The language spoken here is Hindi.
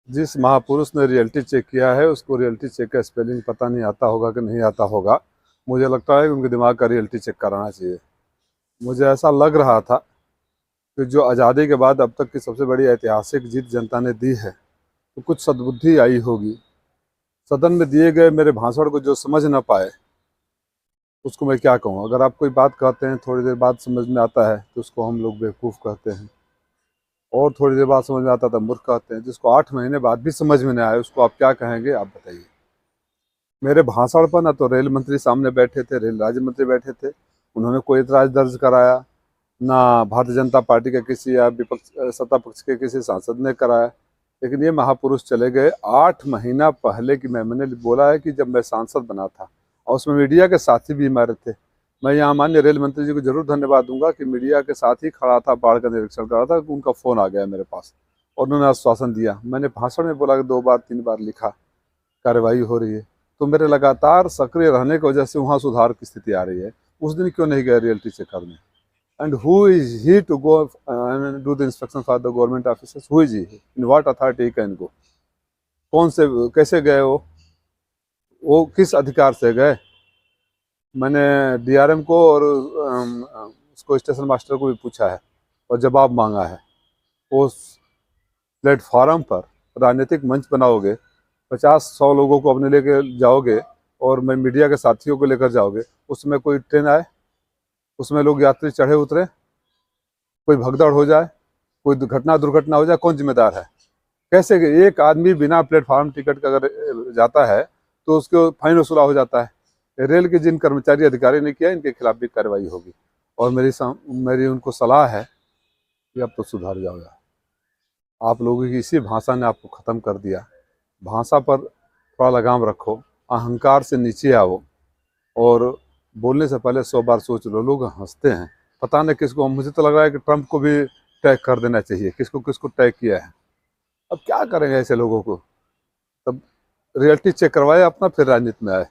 जिस महापुरुष ने रियलिटी चेक किया है उसको रियलिटी चेक का स्पेलिंग पता नहीं आता होगा कि नहीं आता होगा। मुझे लगता है कि उनके दिमाग का रियलिटी चेक कराना चाहिए। मुझे ऐसा लग रहा था कि जो आज़ादी के बाद अब तक की सबसे बड़ी ऐतिहासिक जीत जनता ने दी है, तो कुछ सद्बुद्धि आई होगी। सदन में दिए गए मेरे भाषण को जो समझ ना पाए उसको मैं क्या कहूँ। अगर आप कोई बात कहते हैं थोड़ी देर बाद समझ में आता है तो उसको हम लोग बेवकूफ़ कहते हैं, और थोड़ी देर बाद समझ में आता था मूर्ख कहते हैं। जिसको 8 महीने बाद भी समझ में नहीं आए उसको आप क्या कहेंगे, आप बताइए। मेरे भाषण पर ना तो रेल मंत्री सामने बैठे थे, रेल राज्य मंत्री बैठे थे, उन्होंने कोई एतराज दर्ज कराया, ना भारतीय जनता पार्टी के किसी या विपक्ष सत्ता पक्ष के किसी सांसद ने कराया। लेकिन ये महापुरुष चले गए 8 महीना पहले की। मैंने बोला है कि जब मैं सांसद बना था और उसमें मीडिया के साथी भी हमारे थे। मैं यहाँ माननीय रेल मंत्री जी को जरूर धन्यवाद दूंगा कि मीडिया के साथ ही खड़ा था, बाढ़ का निरीक्षण कर रहा था, उनका फ़ोन आ गया मेरे पास और उन्होंने आश्वासन दिया। मैंने भाषण में बोला कि 2 बार 3 बार लिखा, कार्रवाई हो रही है। तो मेरे लगातार सक्रिय रहने की वजह से वहाँ सुधार की स्थिति आ रही है। उस दिन क्यों नहीं गए रियलिटी चेक करने? And who is he to go and do the inspection for the government officers? Who is he? In what authority he can go? कौन से कैसे गए वो किस अधिकार से गए? मैंने डीआरएम को और उसको स्टेशन मास्टर को भी पूछा है और जवाब मांगा है। उस प्लेटफॉर्म पर राजनीतिक मंच बनाओगे, 50-100 लोगों को अपने लेके जाओगे और मैं मीडिया के साथियों को लेकर जाओगे, उसमें कोई ट्रेन आए, उसमें लोग यात्री चढ़े उतरे, कोई भगदड़ हो जाए, कोई दुर्घटना हो जाए, कौन जिम्मेदार है? कैसे एक आदमी बिना प्लेटफॉर्म टिकट का अगर जाता है तो उसको फाइन वसूला हो जाता है। रेल के जिन कर्मचारी अधिकारी ने किया इनके खिलाफ भी कार्रवाई होगी। और मेरी उनको सलाह है कि अब तो सुधर जाओ यार। आप लोगों की इसी भाषा ने आपको ख़त्म कर दिया। भाषा पर थोड़ा लगाम रखो, अहंकार से नीचे आओ और बोलने से पहले 100 बार सोच लो। लोग हंसते हैं, पता नहीं किसको। मुझे तो लग रहा है कि ट्रंप को भी टैग कर देना चाहिए, किसको किसको टैग किया है। अब क्या करेंगे ऐसे लोगों को? तब रियलिटी चेक करवाए अपना, फिर राजनीति में आए।